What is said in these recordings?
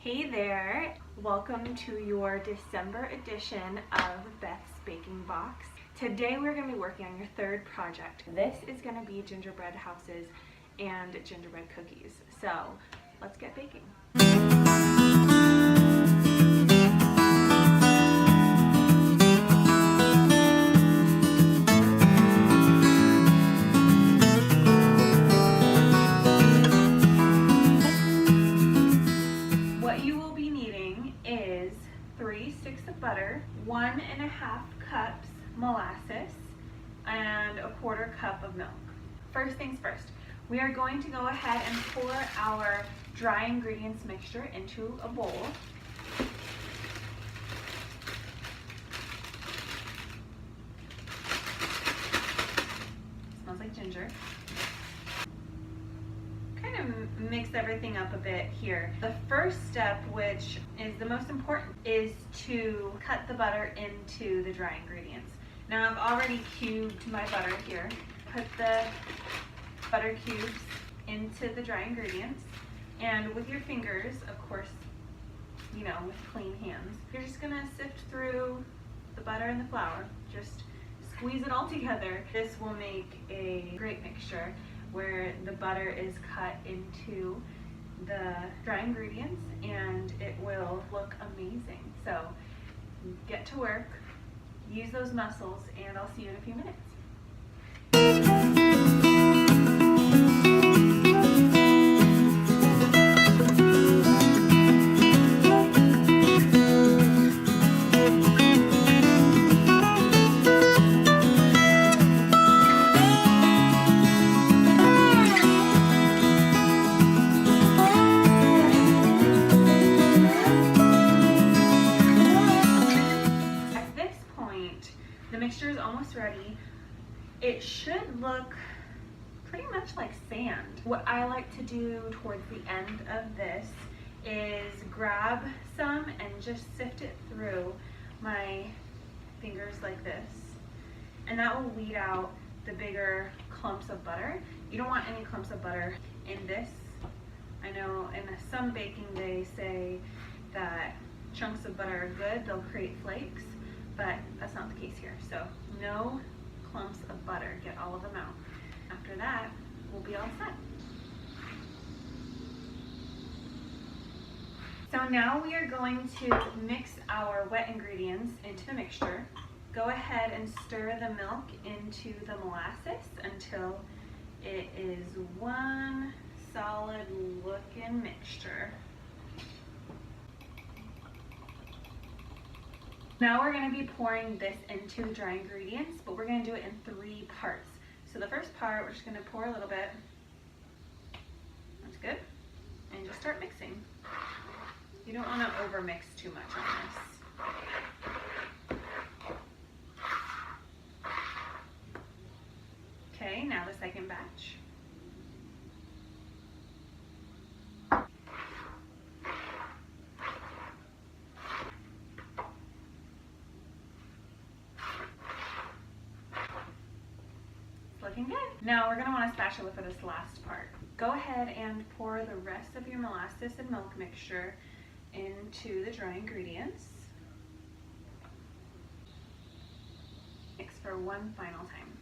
Hey there, welcome to your December edition of Beth's Baking Box. Today we're going to be working on your third project. This is going to be gingerbread houses and gingerbread cookies. So let's get baking. What you will be needing is 3 sticks of butter, 1.5 cups molasses, and 1/4 cup of milk. First things first, we are going to go ahead and pour our dry ingredients mixture into a bowl. Smells like ginger. Kind of mix everything up a bit here. The first step, which is the most important, is to cut the butter into the dry ingredients. Now I've already cubed my butter here. Put the butter cubes into the dry ingredients, and with your fingers, of course, you know, with clean hands, you're just gonna sift through the butter and the flour. Just squeeze it all together. This will make a great mixture where the butter is cut into the dry ingredients and it will look amazing. So get to work, use those muscles, and I'll see you in a few minutes. The mixture is almost ready. It should look pretty much like sand. What I like to do towards the end of this is grab some and just sift it through my fingers like this. And that will weed out the bigger clumps of butter. You don't want any clumps of butter in this. I know in some baking they say that chunks of butter are good, they'll create flakes. But that's not the case here. So no clumps of butter, get all of them out. After that, we'll be all set. So now we are going to mix our wet ingredients into the mixture. Go ahead and stir the milk into the molasses until it is one solid looking mixture. Now we're going to be pouring this into the dry ingredients, but we're going to do it in 3 parts. So the first part, we're just going to pour a little bit. That's good. And just start mixing. You don't want to over mix too much on this. Okay, now the second batch. Looking good. Now we're going to want a spatula for this last part. Go ahead and pour the rest of your molasses and milk mixture into the dry ingredients. Mix for one final time.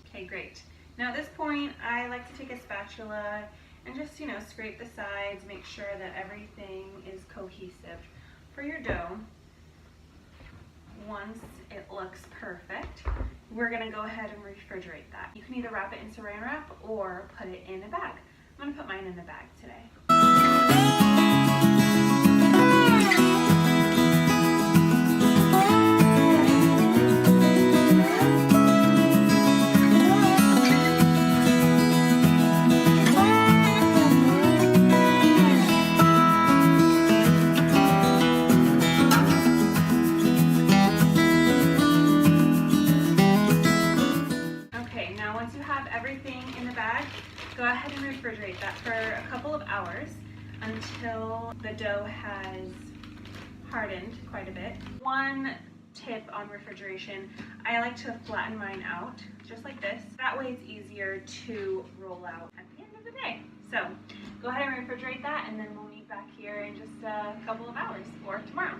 Okay, great. Now at this point, I like to take a spatula and just, you know, scrape the sides, make sure that everything is cohesive for your dough. Once it looks perfect, we're going to go ahead and refrigerate that. You can either wrap it in saran wrap or put it in a bag. I'm going to put mine in the bag today. Go ahead and refrigerate that for a couple of hours until the dough has hardened quite a bit. One tip on refrigeration, I like to flatten mine out just like this. That way it's easier to roll out at the end of the day. So go ahead and refrigerate that, and then we'll meet back here in just a couple of hours or tomorrow.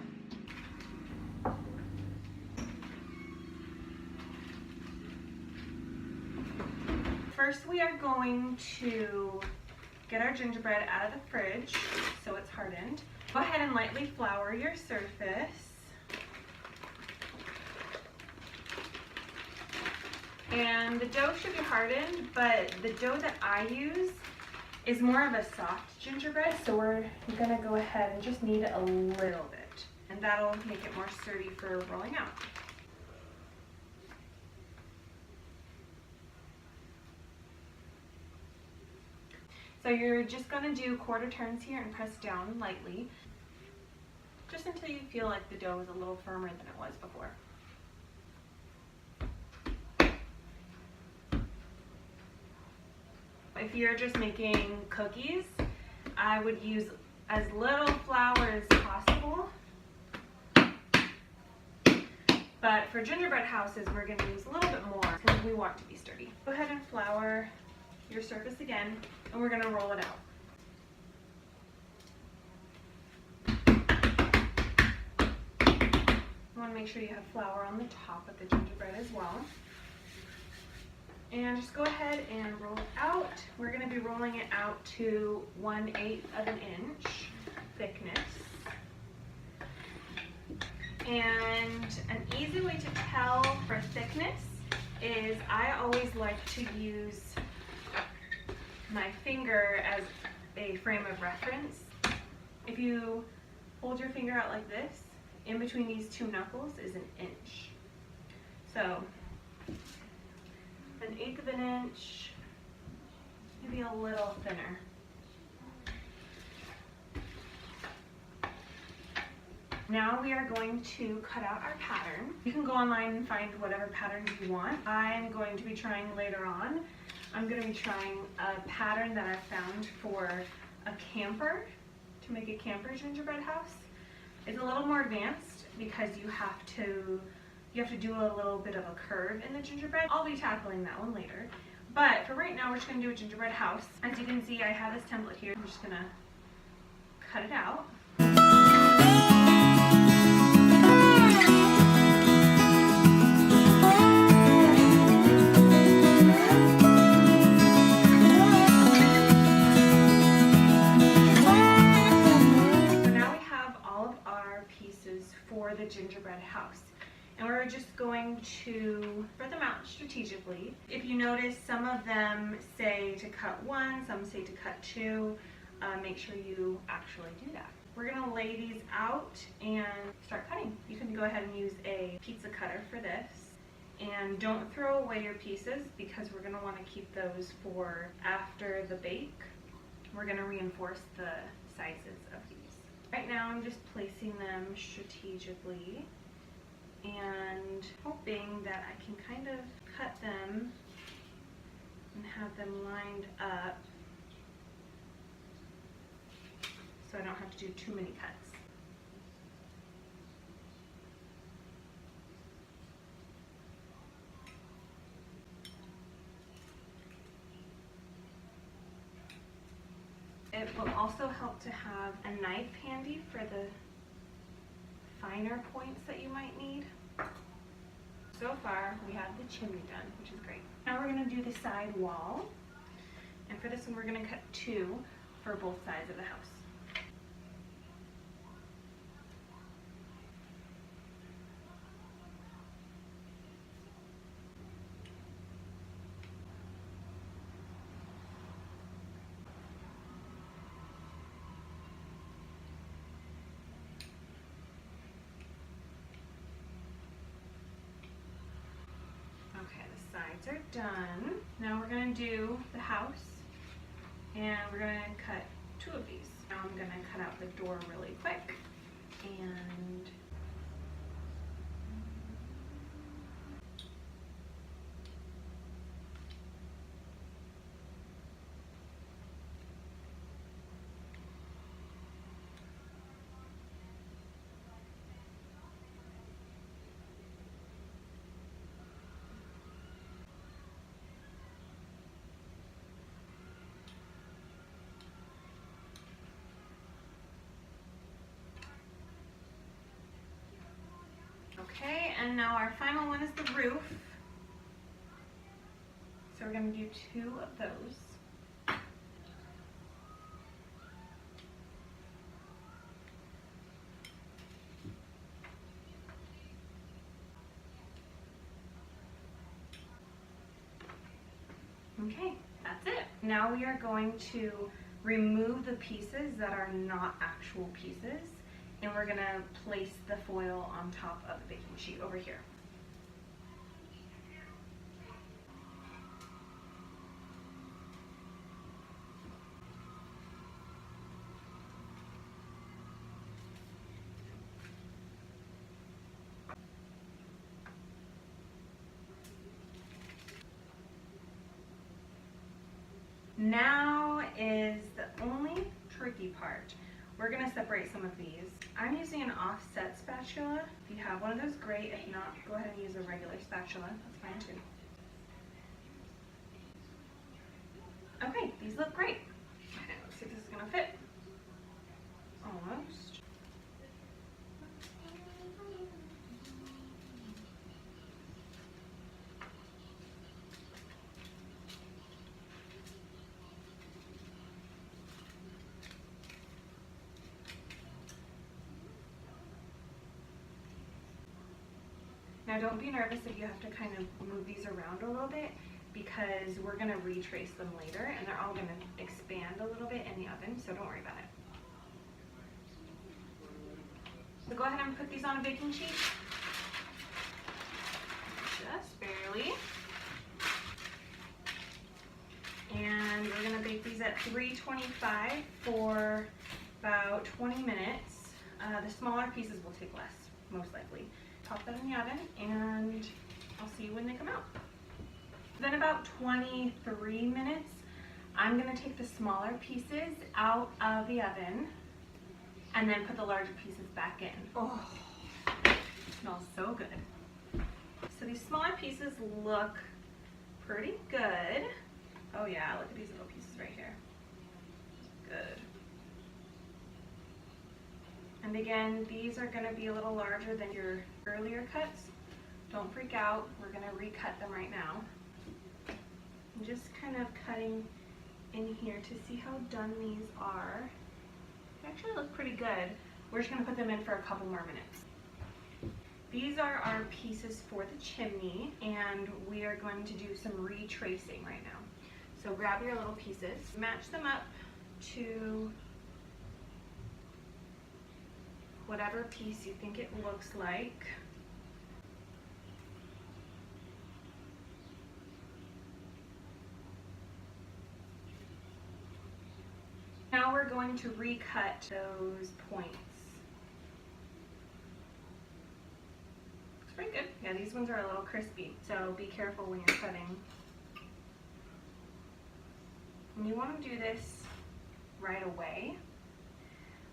First, we are going to get our gingerbread out of the fridge so it's hardened. Go ahead and lightly flour your surface. And the dough should be hardened, but the dough that I use is more of a soft gingerbread, so we're gonna go ahead and just knead it a little bit, and that'll make it more sturdy for rolling out. So you're just gonna do quarter turns here and press down lightly, just until you feel like the dough is a little firmer than it was before. If you're just making cookies, I would use as little flour as possible. But for gingerbread houses, we're going to use a little bit more because we want to be sturdy. Go ahead and flour your surface again, and we're going to roll it out. You want to make sure you have flour on the top of the gingerbread as well. And just go ahead and roll it out. We're going to be rolling it out to 1/8 of an inch thickness. And an easy way to tell for thickness is I always like to use my finger as a frame of reference. If you hold your finger out like this, in between these two knuckles is 1 inch. So 1/8 of an inch, maybe a little thinner. Now we are going to cut out our pattern. You can go online and find whatever patterns you want. I'm going to be trying later on. I'm going to be trying a pattern that I found for a camper, to make a camper gingerbread house. It's a little more advanced because you have to do a little bit of a curve in the gingerbread. I'll be tackling that one later. But for right now, we're just going to do a gingerbread house. As you can see, I have this template here. I'm just going to cut it out. So now we have all of our pieces for the gingerbread house. And we're just going to spread them out strategically. If you notice, some of them say to cut 1, some say to cut 2. Make sure you actually do that. We're going to lay these out and start cutting. You can go ahead and use a pizza cutter for this. And don't throw away your pieces because we're going to want to keep those for after the bake. We're going to reinforce the sizes of these. Right now I'm just placing them strategically and hoping that I can kind of cut them and have them lined up so I don't have to do too many cuts. It will also help to have a knife handy for the finer points that you might need. So far, we have the chimney done, which is great. Now we're going to do the side wall. And for this one, we're going to cut 2 for both sides of the house. Okay, the sides are done. Now we're going to do the house, and we're going to cut 2 of these. Now I'm going to cut out the door really quick, and And now our final one is the roof. So we're going to do 2 of those. Okay, that's it. Now we are going to remove the pieces that are not actual pieces, and we're going to place the foil on top of the baking sheet over here. Now is the only tricky part. We're going to separate some of these. I'm using an offset spatula. If you have one of those, great. If not, go ahead and use a regular spatula. That's fine too. Okay, these look great. Okay, let's see if this is going to fit. Almost. Now don't be nervous if you have to kind of move these around a little bit, because we're going to retrace them later and they're all going to expand a little bit in the oven, so don't worry about it. So go ahead and put these on a baking sheet, just barely. And we're going to bake these at 325 for about 20 minutes. The smaller pieces will take less, most likely. Pop that in the oven and I'll see you when they come out. Then about 23 minutes, I'm going to take the smaller pieces out of the oven and then put the larger pieces back in. Oh, it smells so good. So these smaller pieces look pretty good. Oh yeah, look at these little pieces right here. Good. And again, these are going to be a little larger than your earlier cuts. Don't freak out. We're going to recut them right now. I'm just kind of cutting in here to see how done these are. They actually look pretty good. We're just going to put them in for a couple more minutes. These are our pieces for the chimney, and we are going to do some retracing right now. So grab your little pieces, match them up to whatever piece you think it looks like. Now we're going to recut those points. It's pretty good. Yeah, these ones are a little crispy, so be careful when you're cutting. And you want to do this right away.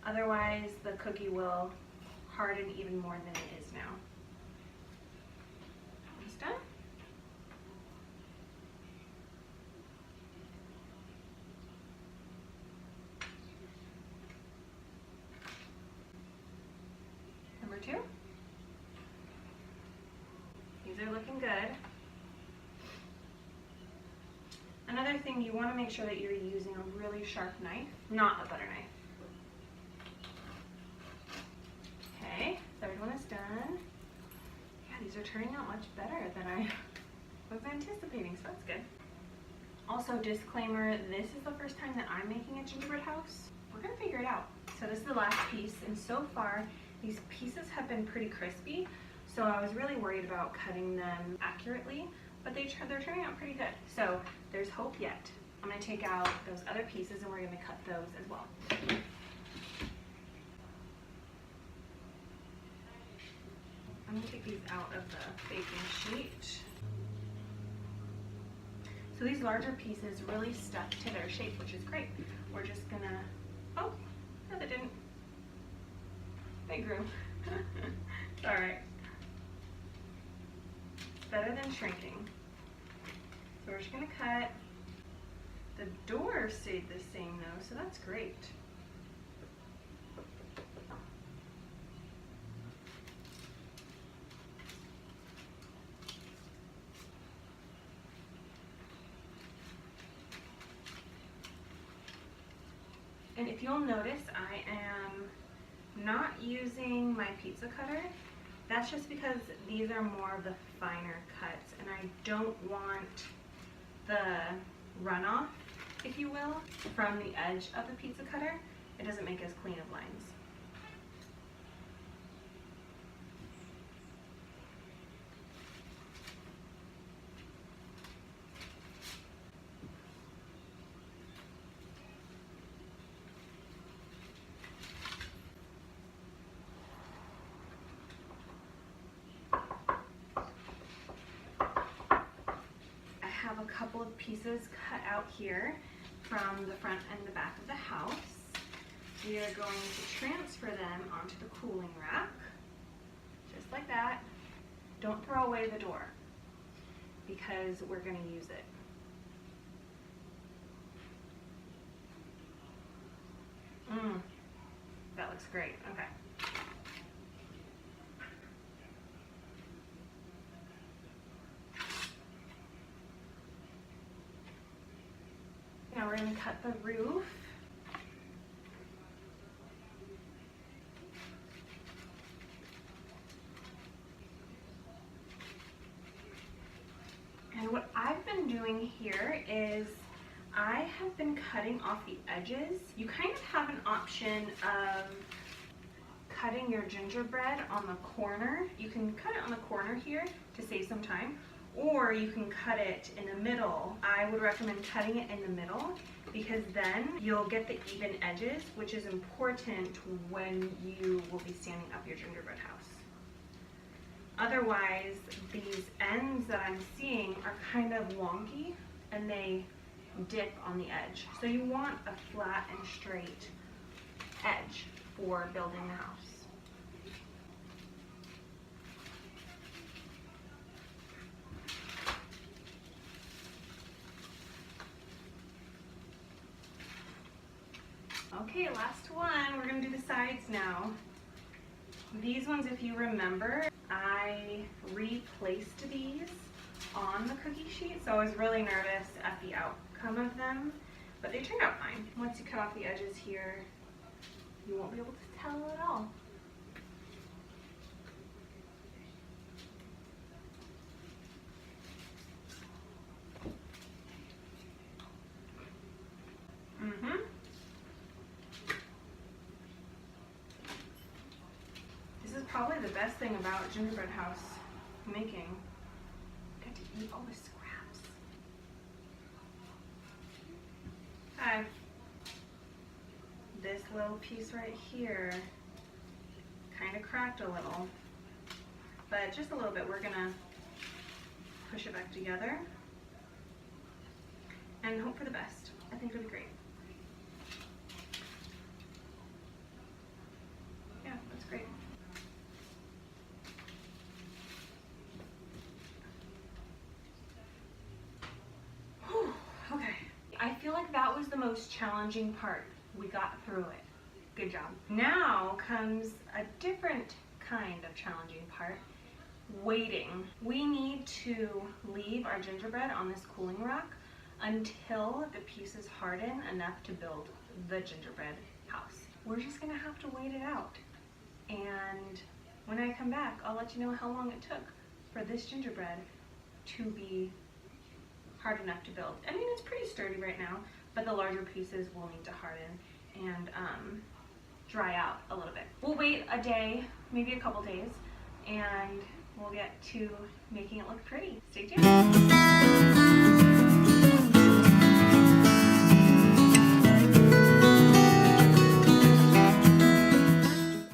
Otherwise, the cookie will harden even more than it is now. Almost done. Number 2. These are looking good. Another thing, you want to make sure that you're using a really sharp knife, not a butter knife. Okay, third one is done. Yeah, these are turning out much better than I was anticipating, so that's good. Also, disclaimer, this is the first time that I'm making a gingerbread house. We're going to figure it out. So this is the last piece, and so far, these pieces have been pretty crispy, so I was really worried about cutting them accurately, but they're turning out pretty good. So there's hope yet. I'm going to take out those other pieces and we're going to cut those as well. I'm going to take these out of the baking sheet. So these larger pieces really stuck to their shape, which is great. We're just going to, oh, no they didn't. They grew. It's all right. Better than shrinking. So we're just going to cut. The door stayed the same though, so that's great. And if you'll notice, I am not using my pizza cutter. That's just because these are more of the finer cuts, and I don't want the runoff, if you will, from the edge of the pizza cutter. It doesn't make as clean of lines. A couple of pieces cut out here from the front and the back of the house. We are going to transfer them onto the cooling rack, just like that. Don't throw away the door because we're going to use it. That looks great. Okay. Now we're going to cut the roof. And what I've been doing here is I have been cutting off the edges. You kind of have an option of cutting your gingerbread on the corner. You can cut it on the corner here to save some time, or you can cut it in the middle. I would recommend cutting it in the middle because then you'll get the even edges, which is important when you will be standing up your gingerbread house. Otherwise, these ends that I'm seeing are kind of wonky and they dip on the edge. So you want a flat and straight edge for building the house. Okay, last one. We're going to do the sides now. These ones, if you remember, I replaced these on the cookie sheet, so I was really nervous at the outcome of them, but they turned out fine. Once you cut off the edges here, you won't be able to tell at all. This is probably the best thing about gingerbread house making. I get to eat all the scraps. I have this little piece right here, kind of cracked a little, but just a little bit. We're gonna push it back together and hope for the best. I think it'll be great. Yeah, that's great. Whew, okay. I feel like that was the most challenging part. We got through it. Good job. Now comes a different kind of challenging part. Waiting. We need to leave our gingerbread on this cooling rack until the pieces harden enough to build the gingerbread house. We're just gonna have to wait it out. And when I come back, I'll let you know how long it took for this gingerbread to be hard enough to build. I mean, it's pretty sturdy right now, but the larger pieces will need to harden and dry out a little bit. We'll wait a day, maybe a couple days, and we'll get to making it look pretty. Stay tuned.